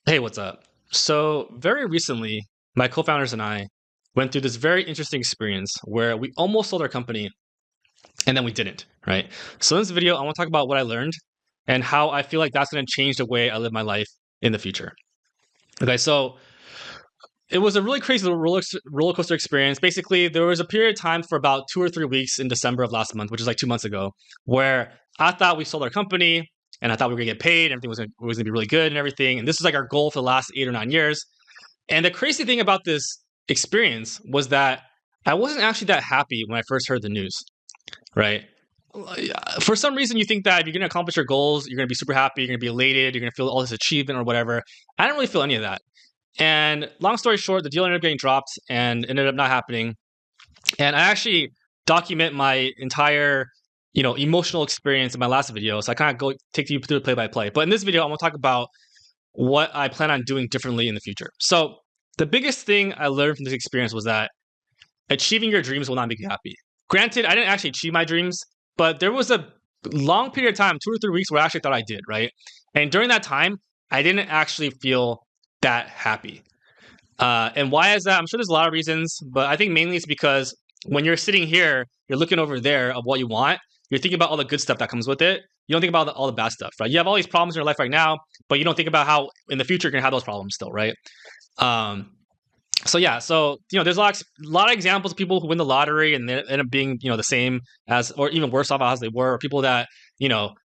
Hey, what's up? So, very recently, my co founders and I went through this very interesting experience where we almost sold our company and then we didn't, right? So, in this video, I want to talk about what I learned and how I feel like that's going to change the way I live my life in the future. Okay, so it was a really crazy roller coaster experience. Basically, there was a period of time for about 2 or 3 weeks in December of last month, which is like 2 months ago, where I thought we sold our company and I thought we were gonna get paid, everything was gonna be really good and everything. And this was like our goal for the last 8 or 9 years. And the crazy thing about this experience was that I wasn't actually that happy when I first heard the news, right? For some reason, you think that if you're going to accomplish your goals, you're going to be super happy, you're going to be elated, you're going to feel all this achievement or whatever. I didn't really feel any of that. And long story short, the deal ended up getting dropped and ended up not happening. And I actually document my entire, emotional experience in my last video. So I kind of go take you through the play by play. But in this video, I'm going to talk about what I plan on doing differently in the future. So the biggest thing I learned from this experience was that achieving your dreams will not make you happy. Granted, I didn't actually achieve my dreams, but there was a long period of time, 2 or 3 weeks, where I actually thought I did, right? And during that time, I didn't actually feel that happy. And why is that? I'm sure there's a lot of reasons, but I think mainly it's because when you're sitting here, you're looking over there of what you want. You're thinking about all the good stuff that comes with it. You don't think about all the bad stuff, right? You have all these problems in your life right now, but you don't think about how in the future you're gonna have those problems still, right? Um, so yeah, there's a lot of examples of people who win the lottery and they end up being the same as or even worse off as they were, or people that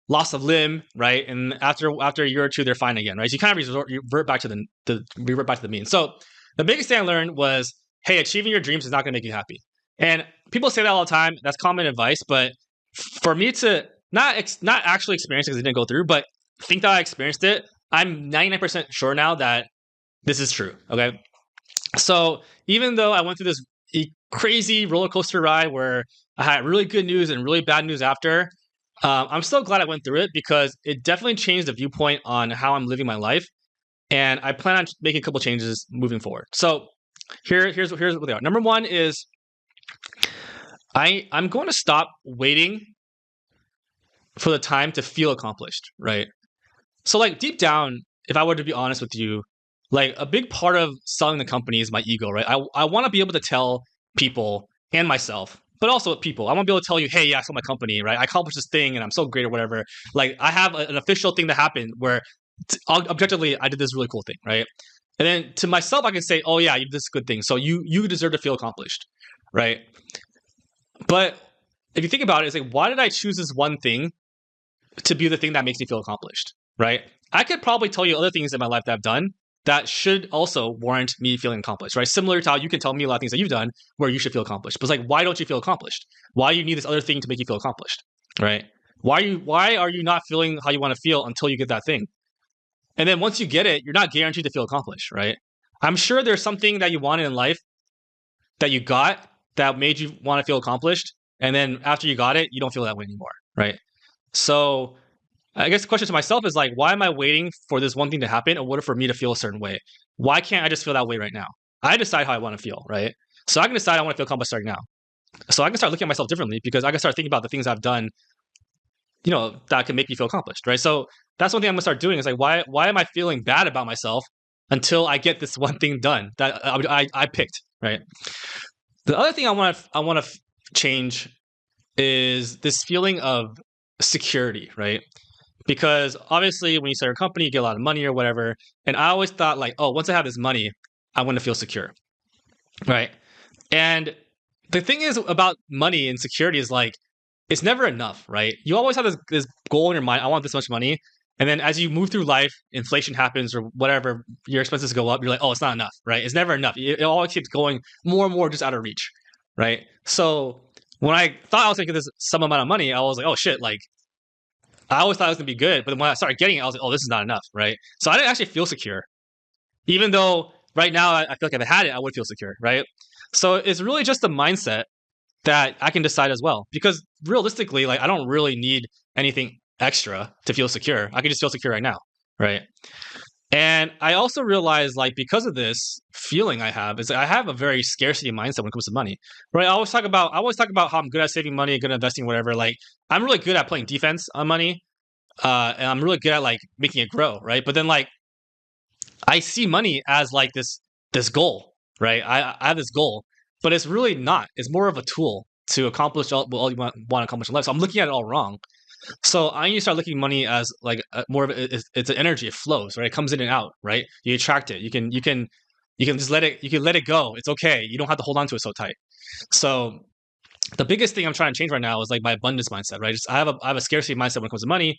lost a limb, right? And after a year or two, they're fine again, right? So you kind of revert back to the mean. So the biggest thing I learned was, hey, achieving your dreams is not going to make you happy. And people say that all the time. That's common advice, but for me to not actually experience it because I didn't go through, but think that I experienced it, I'm 99% sure now that this is true. Okay, so even though I went through this crazy roller coaster ride where I had really good news and really bad news after, I'm still glad I went through it because it definitely changed the viewpoint on how I'm living my life, and I plan on making a couple changes moving forward. So here's what they are. Number one is I'm going to stop waiting for the time to feel accomplished, right? So like deep down, if I were to be honest with you, like a big part of selling the company is my ego, right? I want to be able to tell people and myself, but also people. I want to be able to tell you, hey, yeah, I sold my company, right? I accomplished this thing and I'm so great or whatever. Like I have an official thing that happened where objectively I did this really cool thing, right? And then to myself, I can say, oh yeah, you did this good thing. So you deserve to feel accomplished, right? But if you think about it, it's like, why did I choose this one thing to be the thing that makes me feel accomplished, right? I could probably tell you other things in my life that I've done that should also warrant me feeling accomplished, right? Similar to how you can tell me a lot of things that you've done where you should feel accomplished. But it's like, why don't you feel accomplished? Why do you need this other thing to make you feel accomplished, right? Why are you not feeling how you want to feel until you get that thing? And then once you get it, you're not guaranteed to feel accomplished, right? I'm sure there's something that you wanted in life that you got that made you want to feel accomplished. And then after you got it, you don't feel that way anymore, right? So I guess the question to myself is like, why am I waiting for this one thing to happen in order for me to feel a certain way? Why can't I just feel that way right now? I decide how I want to feel, right? So I can decide I want to feel accomplished starting now. So I can start looking at myself differently because I can start thinking about the things I've done, that can make me feel accomplished, right? So that's one thing I'm gonna start doing is like, why am I feeling bad about myself until I get this one thing done that I picked, right? The other thing I want to change is this feeling of security, right? Because obviously when you start a company, you get a lot of money or whatever. And I always thought like, oh, once I have this money, I want to feel secure, right? And the thing is about money and security is like, it's never enough, right? You always have this goal in your mind. I want this much money. And then as you move through life, inflation happens or whatever, your expenses go up. You're like, oh, it's not enough, right? It's never enough. It always keeps going more and more just out of reach, right? So when I thought I was going to get this some amount of money, I was like, oh shit, like I always thought it was going to be good. But then when I started getting it, I was like, oh, this is not enough, right? So I didn't actually feel secure. Even though right now I feel like if I had it, I would feel secure, right? So it's really just the mindset that I can decide as well. Because realistically, like I don't really need anything extra to feel secure. I can just feel secure right now, right? And I also realized, like, because of this feeling I have, is that I have a very scarcity mindset when it comes to money, right? I always talk about how I'm good at saving money, good at investing, whatever. Like, I'm really good at playing defense on money, and I'm really good at like making it grow, right? But then, like, I see money as like this goal, right? I have this goal, but it's really not. It's more of a tool to accomplish all you want to accomplish in life. So I'm looking at it all wrong. So I need to start looking at money as like more of it's an energy. It flows, right? It comes in and out, right? You attract it. You can just let it. You can let it go. It's okay. You don't have to hold on to it so tight. So the biggest thing I'm trying to change right now is like my abundance mindset, right? I have a scarcity mindset when it comes to money.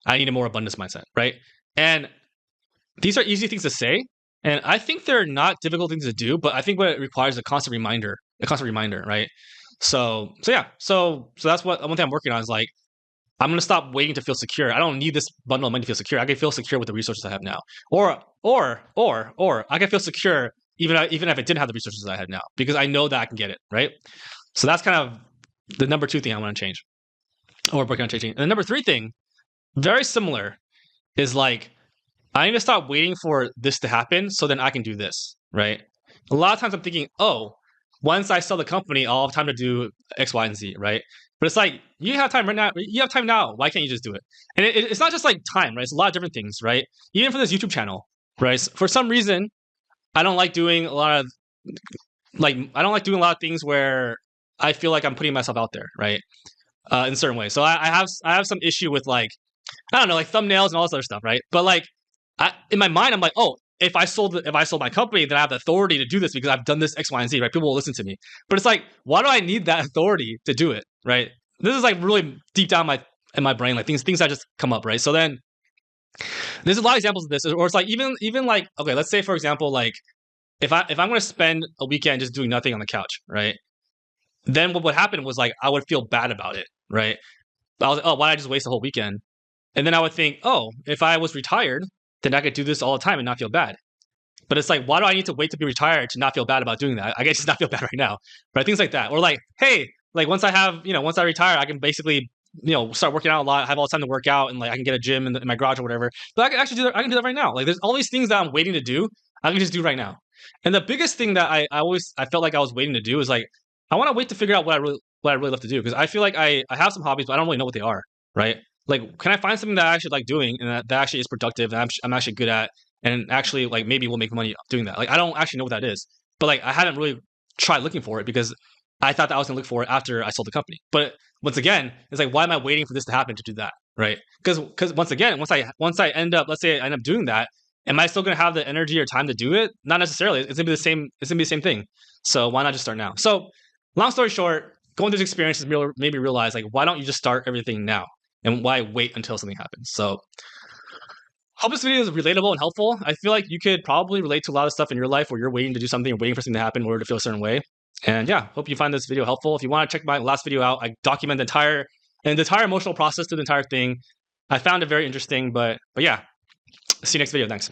I need a more abundance mindset, right? And these are easy things to say, and I think they're not difficult things to do, but I think what it requires is a constant reminder, right? So yeah, so that's what one thing I'm working on is like I'm gonna stop waiting to feel secure. I don't need this bundle of money to feel secure. I can feel secure with the resources I have now, or I can feel secure even if I didn't have the resources I have now because I know that I can get it, right? So that's kind of the number two thing I want to change, or working on changing. And the number three thing, very similar, is like I need to stop waiting for this to happen so then I can do this, right? A lot of times I'm thinking, oh, once I sell the company, I'll have time to do X, Y, and Z, right? But it's like you have time right now. You have time now. Why can't you just do it? And it's not just like time, right? It's a lot of different things, right? Even for this YouTube channel, right? For some reason, I don't like doing a lot of things where I feel like I'm putting myself out there, right? In certain ways. So I have some issue with like I don't know, like thumbnails and all this other stuff, right? But like in my mind, I'm like, oh, if I sold my company, then I have the authority to do this because I've done this X, Y, and Z, right? People will listen to me. But it's like, why do I need that authority to do it, right? This is like really deep down in my brain, like things that just come up, right? So then there's a lot of examples of this, or it's like even like okay, let's say for example, like if I'm going to spend a weekend just doing nothing on the couch, right? Then what would happen was like I would feel bad about it, right? I was like, oh, why did I just waste the whole weekend? And then I would think, oh, if I was retired, then I could do this all the time and not feel bad. But it's like, why do I need to wait to be retired to not feel bad about doing that? I guess just not feel bad right now, right? Things like that. Or like, hey, like once I retire, I can basically, start working out a lot, have all the time to work out, and like I can get a gym in my garage or whatever. But I can actually do that. I can do that right now. Like there's all these things that I'm waiting to do. I can just do right now. And the biggest thing that I felt like I was waiting to do is like, I want to wait to figure out what I really love to do because I feel like I have some hobbies, but I don't really know what they are, right? Like, can I find something that I actually like doing and that actually is productive and I'm actually good at and actually like maybe we'll make money doing that? Like, I don't actually know what that is, but like I haven't really tried looking for it because I thought that I was gonna look for it after I sold the company. But once again, it's like, why am I waiting for this to happen to do that, right? Because once again, once I end up, let's say I end up doing that, am I still gonna have the energy or time to do it? Not necessarily. It's gonna be the same. It's gonna be the same thing. So why not just start now? So long story short, going through this experience made me realize like, why don't you just start everything now? And why wait until something happens? So hope this video is relatable and helpful. I feel like you could probably relate to a lot of stuff in your life where you're waiting to do something or waiting for something to happen in order to feel a certain way. And yeah, hope you find this video helpful. If you want to check my last video out, I document the entire emotional process to the entire thing. I found it very interesting, but yeah, see you next video. Thanks.